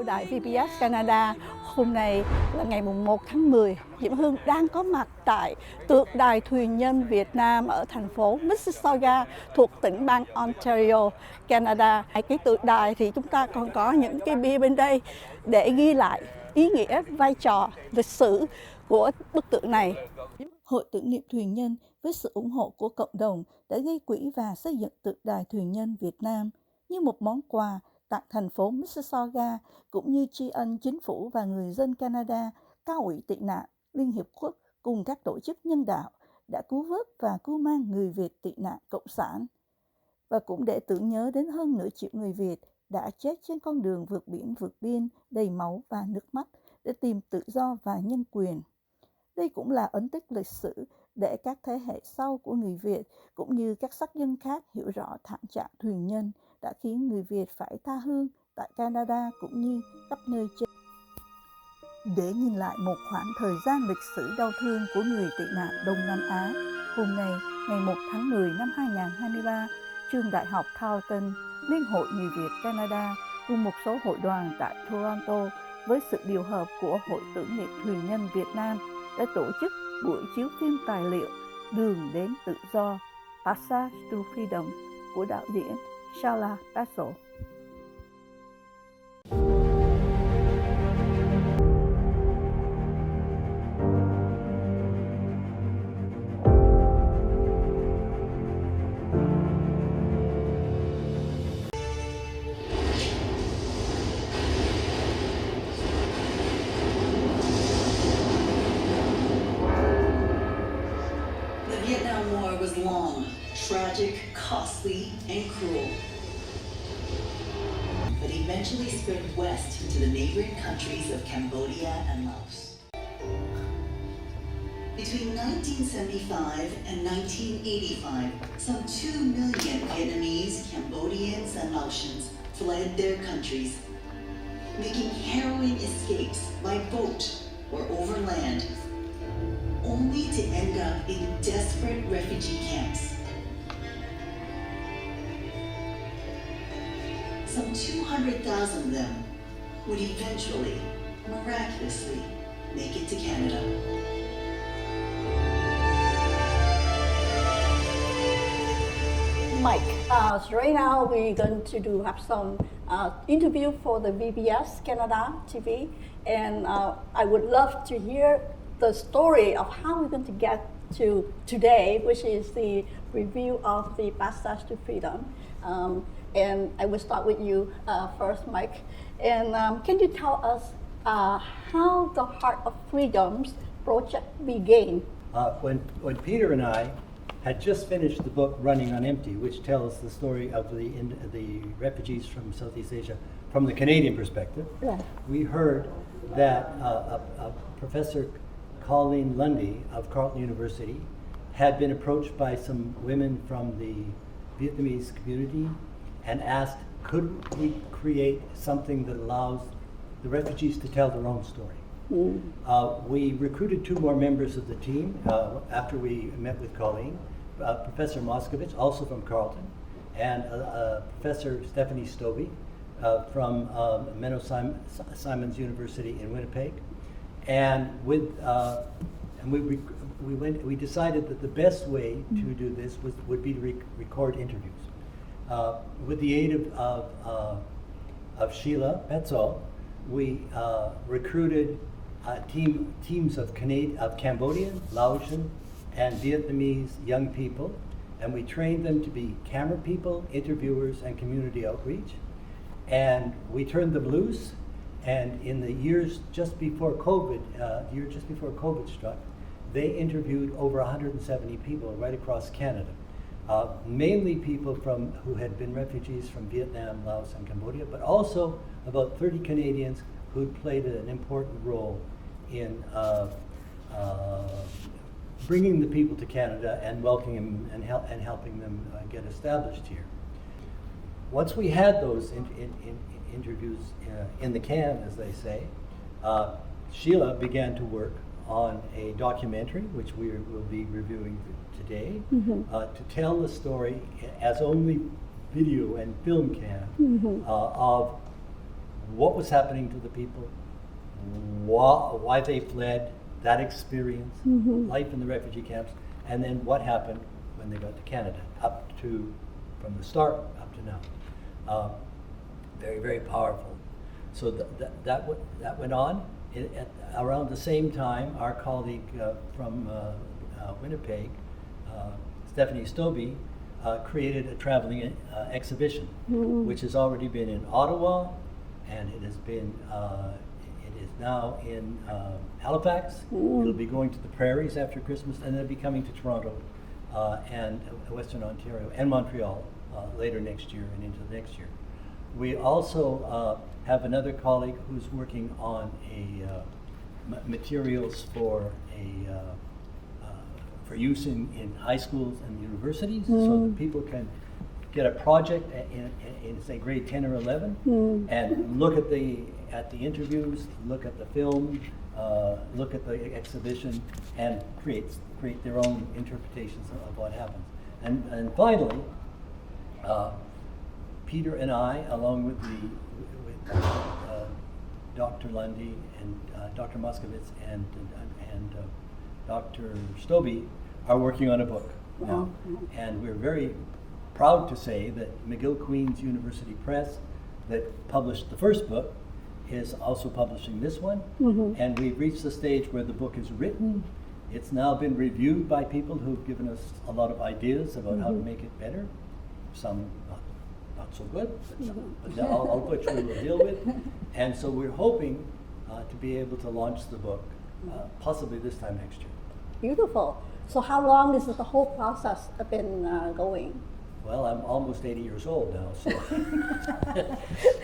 đài VBS Canada. Hôm nay là ngày mùng 1 tháng 10. Diễm Hương đang có mặt tại tượng đài thuyền nhân Việt Nam ở thành phố Mississauga thuộc tỉnh bang Ontario, Canada. Cái tượng đài thì chúng ta còn có những cái bia bên đây để ghi lại ý nghĩa, vai trò, lịch sử của bức tượng này. Hội tưởng niệm thuyền nhân với sự ủng hộ của cộng đồng đã gây quỹ và xây dựng tượng đài thuyền nhân Việt Nam như một món quà tặng thành phố Mississauga, cũng như tri ân chính phủ và người dân Canada, Cao ủy tị nạn, Liên Hiệp Quốc cùng các tổ chức nhân đạo đã cứu vớt và cứu mang người Việt tị nạn Cộng sản. Và cũng để tưởng nhớ đến hơn nửa triệu người Việt đã chết trên con đường vượt biển vượt biên đầy máu và nước mắt để tìm tự do và nhân quyền. Đây cũng là ấn tích lịch sử để các thế hệ sau của người Việt cũng như các sắc dân khác hiểu rõ thảm trạng thuyền nhân đã khiến người Việt phải tha hương tại Canada cũng như khắp nơi trên. Để nhìn lại một khoảng thời gian lịch sử đau thương của người tị nạn Đông Nam Á, hôm nay, ngày 1 tháng 10 năm 2023, Trường Đại học Carleton, Liên hội Người Việt Canada cùng một số hội đoàn tại Toronto với sự điều hợp của Hội tưởng niệm thuyền nhân Việt Nam đã tổ chức buổi chiếu phim tài liệu Đường đến tự do, Passage to Freedom của đạo diễn Sheila Petzold. Tragic, costly, and cruel, but eventually spread west into the neighboring countries of Cambodia and Laos. Between 1975 and 1985, some 2 million Vietnamese, Cambodians, and Laotians fled their countries, making harrowing escapes by boat or overland, only to end up in desperate refugee camps. Some 200,000 of them would eventually, miraculously, make it to Canada. Mike, so right now we're going to have some interview for the VBS Canada TV, and I would love to hear the story of how we're going to get to today, which is the review of the Passage to Freedom. And I will start with you first, Mike. And can you tell us how the Heart of Freedoms project began? When Peter and I had just finished the book Running on Empty, which tells the story of the refugees from Southeast Asia from the Canadian perspective, yeah. We heard that Professor Colleen Lundy of Carleton University had been approached by some women from the Vietnamese community and asked, could we create something that allows the refugees to tell their own story? We recruited 2 more members of the team after we met with Colleen, Professor Moscovich, also from Carleton, and Professor Stephanie Stovey from Menno Simons University in Winnipeg. And we decided that the best way to do this would be to record interviews. With the aid of Sheila Petzold, we recruited teams of Cambodian, Laotian, and Vietnamese young people, and we trained them to be camera people, interviewers, and community outreach. And we turned them loose, and in the years just before COVID, struck, they interviewed over 170 people right across Canada. Mainly people who had been refugees from Vietnam, Laos, and Cambodia, but also about 30 Canadians who played an important role in bringing the people to Canada and welcoming them and helping them get established here. Once we had those interviews in the can, as they say, Sheila began to work on a documentary, which we will be reviewing today, to tell the story as only video and film can of what was happening to the people, why they fled, that experience, life in the refugee camps, and then what happened when they got to Canada, from the start up to now. Very, very powerful. So that went on. Around the same time, our colleague from Winnipeg, Stephanie Stobie, created a traveling exhibition, which has already been in Ottawa, and it is now in Halifax. It'll be going to the prairies after Christmas, and it'll be coming to Toronto and Western Ontario and Montreal later next year and into the next year. We also have another colleague who's working on materials for use in high schools and universities, so that people can get a project in say grade 10 or 11 and look at the interviews, look at the film, look at the exhibition, and create their own interpretations of what happens. And finally, Peter and I, along with Dr. Lundy and Dr. Moskowitz and Dr. Stobie, are working on a book now. And we're very proud to say that McGill Queen's University Press, that published the first book, is also publishing this one. And we've reached the stage where the book is written. It's now been reviewed by people who've given us a lot of ideas about how to make it better. Some not so good, but all of which we will deal with. And so we're hoping to be able to launch the book possibly this time next year. Beautiful. So how long has the whole process been going? Well, I'm almost 80 years old now, so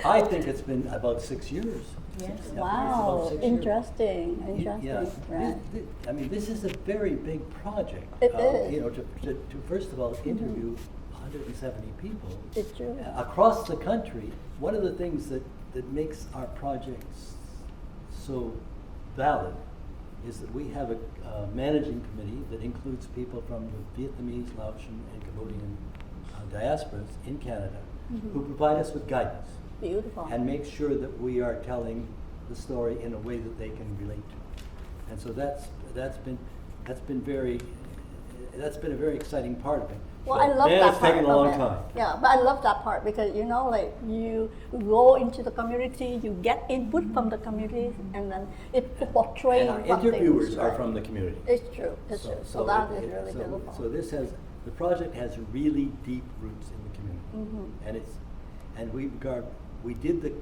I think it's been about 6 years. Yes. Yeah, Wow, it's about 6 years. Interesting. Yeah, Right. I mean, this is a very big project. It is. You know, to first of all interview 170 people It's true. across the country. One of the things that makes our projects so valid is that we have a managing committee that includes people from the Vietnamese, Laotian, and Cambodian diasporas in Canada, who provide us with guidance Beautiful. and make sure that we are telling the story in a way that they can relate to. And so that's been a very exciting part of it. Well, But I love man, that it's part. taken a of long it. time. Yeah, but I love that part because like you go into the community, you get input from the community, and then it portrays. And our interviewers are from the community. It's true. It's true. So that is really beautiful. So the project has really deep roots in the community, and we did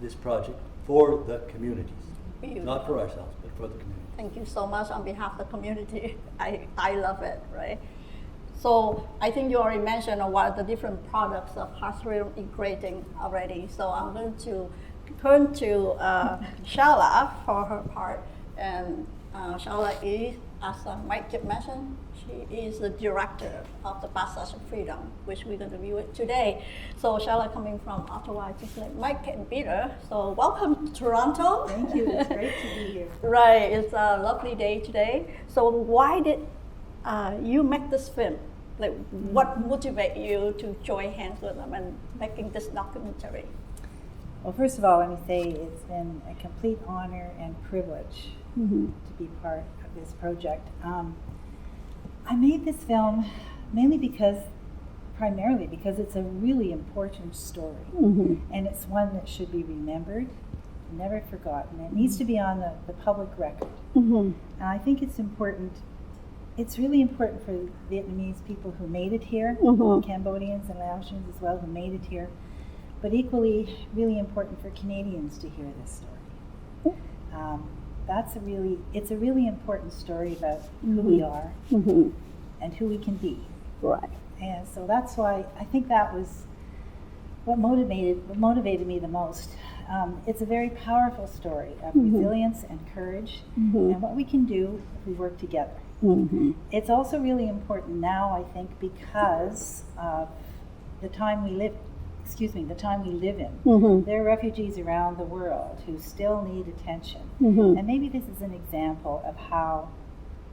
this project for the communities, Beautiful. not for ourselves, but for the community. Thank you so much on behalf of the community. I love it, right? So I think you already mentioned what are the different products of classroom integrating already. So I'm going to turn to Sheila for her part. And Sheila is, as Mike just mentioned, she is the director of the Passage of Freedom, which we're going to view it today. So Sheila coming from Ottawa, just like Mike and Peter. So welcome to Toronto. Thank you. It's great to be here. Right, it's a lovely day today. So why did you make this film? Like, what motivated you to join hands with them and making this documentary? Well, first of all, let me say it's been a complete honor and privilege to be part of this project. I made this film primarily because it's a really important story, and it's one that should be remembered, never forgotten. It needs to be on the public record. And I think it's important. It's really important for Vietnamese people who made it here, Cambodians and Laotians as well who made it here, but equally really important for Canadians to hear this story. It's a really important story about who we are and who we can be. Right. And so that's why I think that was what motivated me the most. It's a very powerful story of resilience and courage and what we can do if we work together. It's also really important now, I think, because of the time we live in. There are refugees around the world who still need attention. And maybe this is an example of how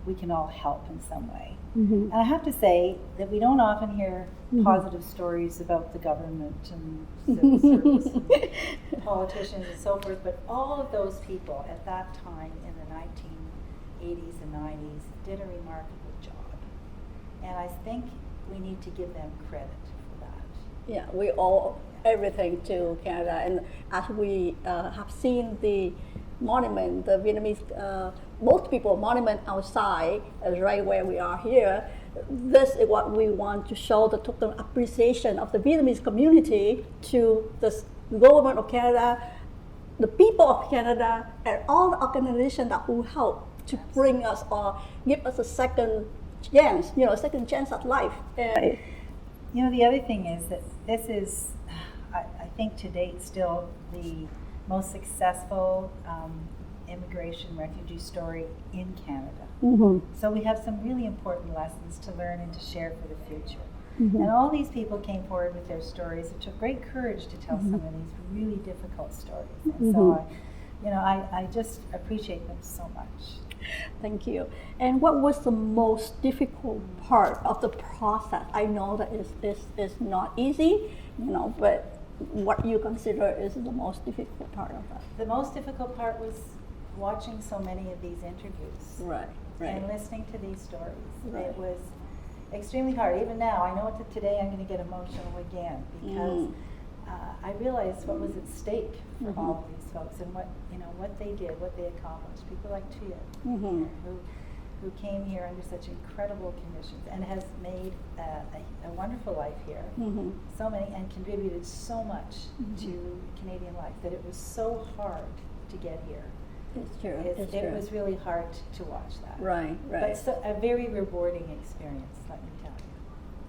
we can all help in some way. And I have to say that we don't often hear positive stories about the government and civil service and politicians and so forth, but all of those people at that time in the 1980s and 90s did a remarkable job. And I think we need to give them credit for that. Yeah, we owe everything to Canada, and as we have seen the monument, the Vietnamese both people monument outside, right where we are here. This is what we want to show the total appreciation of the Vietnamese community to the government of Canada, the people of Canada, and all the organizations that will help to bring us or give us a second chance, second chance at life. The other thing is that this is, I think to date, still the most successful immigration refugee story in Canada. So we have some really important lessons to learn and to share for the future. And all these people came forward with their stories. It took great courage to tell some of these really difficult stories. And so, I just appreciate them so much. Thank you. And what was the most difficult part of the process? I know that it's not easy, but what you consider is the most difficult part of that? The most difficult part was watching so many of these interviews. Right. And listening to these stories. Right. It was extremely hard. Even now, I know that today I'm going to get emotional again because I realized what was at stake for all of these folks and what they did, what they accomplished. People like Tia, who came here under such incredible conditions and has made a wonderful life here. So many, and contributed so much to Canadian life that it was so hard to get here. It's true. It was really hard to watch that. Right. But so, a very rewarding experience, let me tell you.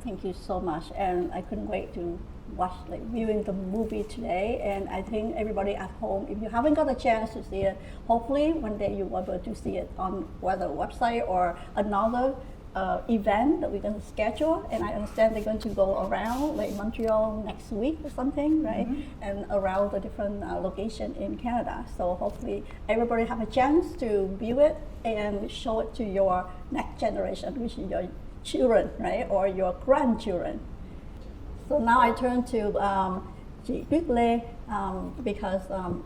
Thank you so much, and I couldn't wait to watch, viewing the movie today. And I think everybody at home, if you haven't got a chance to see it, hopefully one day you'll be able to see it on whether website or another event that we're going to schedule. And I understand they're going to go around like Montreal next week or something, right? And around the different locations in Canada. So hopefully everybody have a chance to view it and show it to your next generation, which is your children, right? Or your grandchildren. So now I turn to chị Tuyết Lê because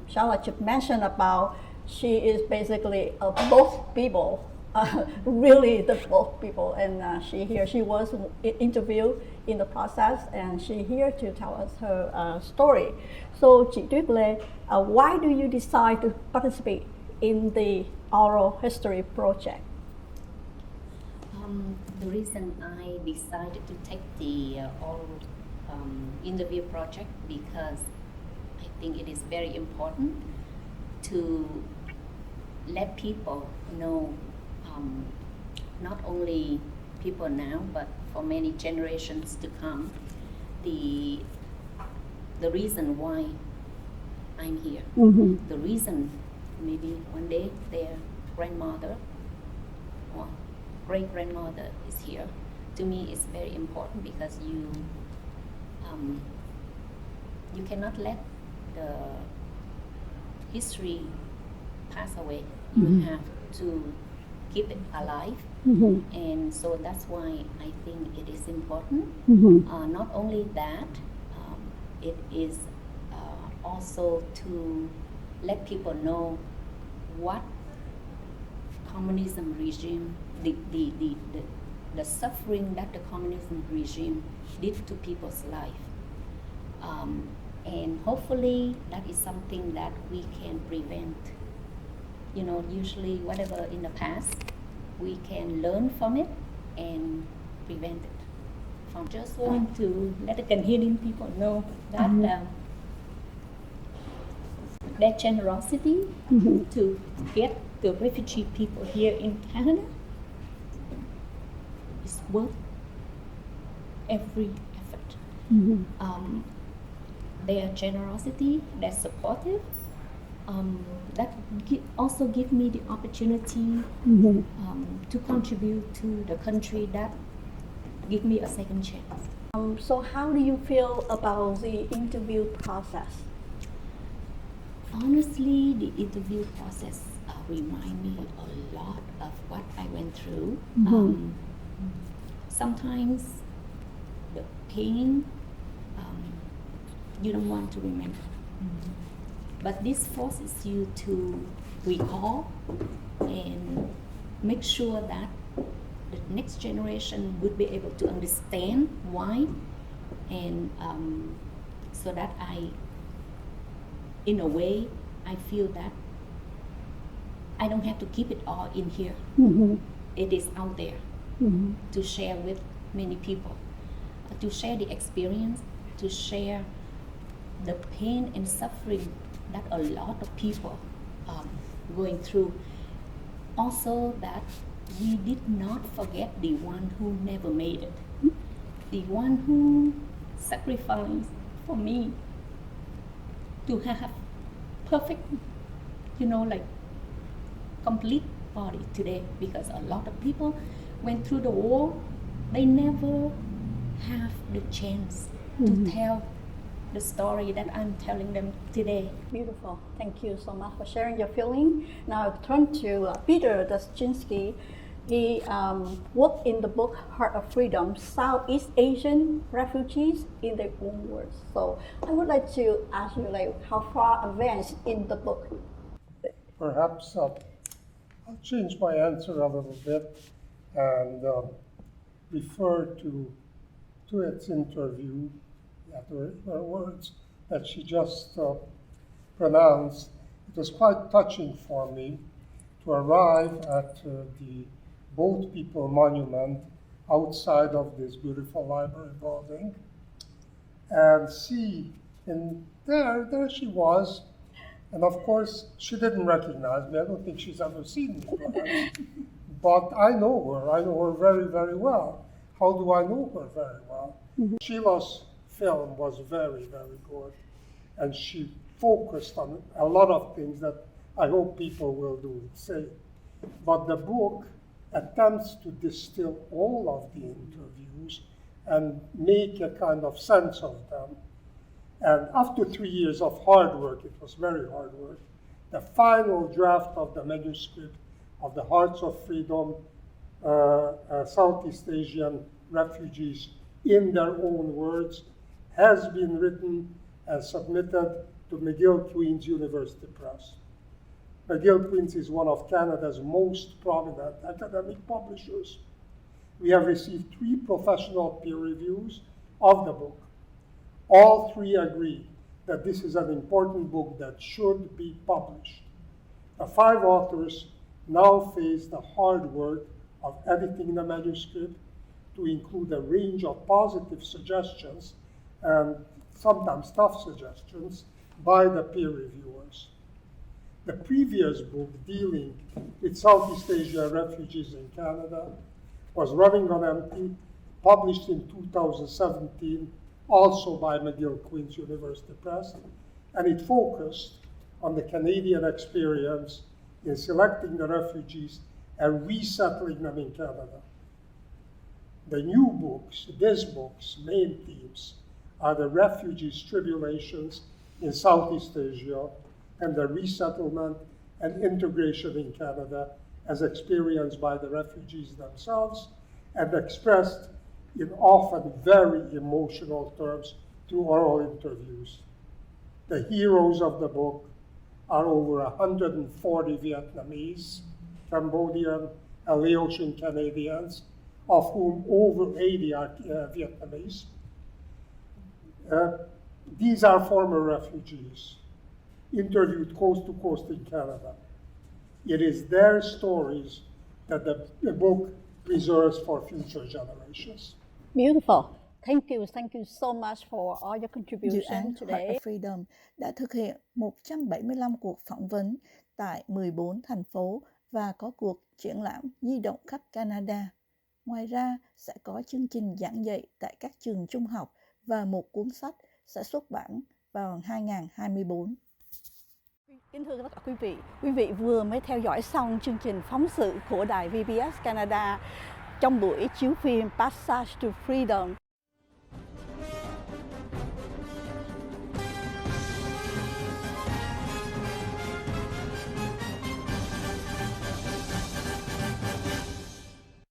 Sheila just mentioned about she is basically both people, really the both people, and she was interviewed in the process, and she here to tell us her story. So chị Tuyết Lê, why do you decide to participate in the oral history project? The reason I decided to take the oral interview project because I think it is very important to let people know, not only people now but for many generations to come, the reason why I'm here, the reason maybe one day their grandmother or great-grandmother is here. To me, it's very important because you cannot let the history pass away. You have to keep it alive, and so that's why I think it is important. Not only that, it is also to let people know what communism regime, the suffering that the communism regime did to people's life. And hopefully that is something that we can prevent. Usually whatever in the past, we can learn from it and prevent it. From just want to let the Canadian people know that their generosity to get the refugee people here in Canada is worth every effort. Their generosity, their supportive, that also give me the opportunity to contribute to the country that give me a second chance. So how do you feel about the interview process? Honestly, the interview process remind me a lot of what I went through. Sometimes the pain you don't want to remember, but this forces you to recall and make sure that the next generation would be able to understand why, and so that in a way, I feel that I don't have to keep it all in here. It is out there to share with many people, to share the experience, to share the pain and suffering that a lot of people going through. Also that we did not forget the one who never made it, the one who sacrificed for me to have perfect, like complete body today, because a lot of people went through the war, they never have the chance to tell the story that I'm telling them today. Beautiful. Thank you so much for sharing your feeling. Now I turn to Peter Daszynski. He worked in the book Heart of Freedom, Southeast Asian Refugees in Their Own Words. So I would like to ask you, how far advanced in the book? Perhaps I'll change my answer a little bit and refer to its interview, her words that she just pronounced. It was quite touching for me to arrive at the Boat People Monument outside of this beautiful library building and see, and there she was. And of course, she didn't recognize me. I don't think she's ever seen me, perhaps. But I know her very, very well. How do I know her very well? Sheila's film was very, very good. And she focused on a lot of things that I hope people will do the same. But the book attempts to distill all of the interviews and make a kind of sense of them. And after 3 years of hard work, it was very hard work, the final draft of the manuscript of the Hearts of Freedom, Southeast Asian Refugees in Their Own Words, has been written and submitted to McGill Queen's University Press. McGill Queen's is one of Canada's most prominent academic publishers. We have received 3 professional peer reviews of the book. All 3 agree that this is an important book that should be published. The 5 authors now face the hard work of editing the manuscript to include a range of positive suggestions and sometimes tough suggestions by the peer reviewers. The previous book dealing with Southeast Asia refugees in Canada was running on empty, published in 2017, also by McGill Queen's University Press, and it focused on the Canadian experience in selecting the refugees and resettling them in Canada. The new books, this book's main themes are the refugees' tribulations in Southeast Asia and the resettlement and integration in Canada as experienced by the refugees themselves and expressed in often very emotional terms through oral interviews. The heroes of the book are over 140 Vietnamese, Cambodian, and Laotian Canadians, of whom over 80 are Vietnamese. These are former refugees interviewed coast to coast in Canada. It is their stories that the book preserves for future generations. Beautiful. Thank you so much for all your Dự contribution án Heart today. of Freedom đã thực hiện 175 cuộc phỏng vấn tại 14 thành phố và có cuộc triển lãm di động khắp Canada. Ngoài ra, sẽ có chương trình giảng dạy tại các trường trung học và một cuốn sách sẽ xuất bản vào 2024. Kính thưa tất cả quý vị vừa mới theo dõi xong chương trình phóng sự của đài VBS Canada trong buổi chiếu phim Passage to Freedom.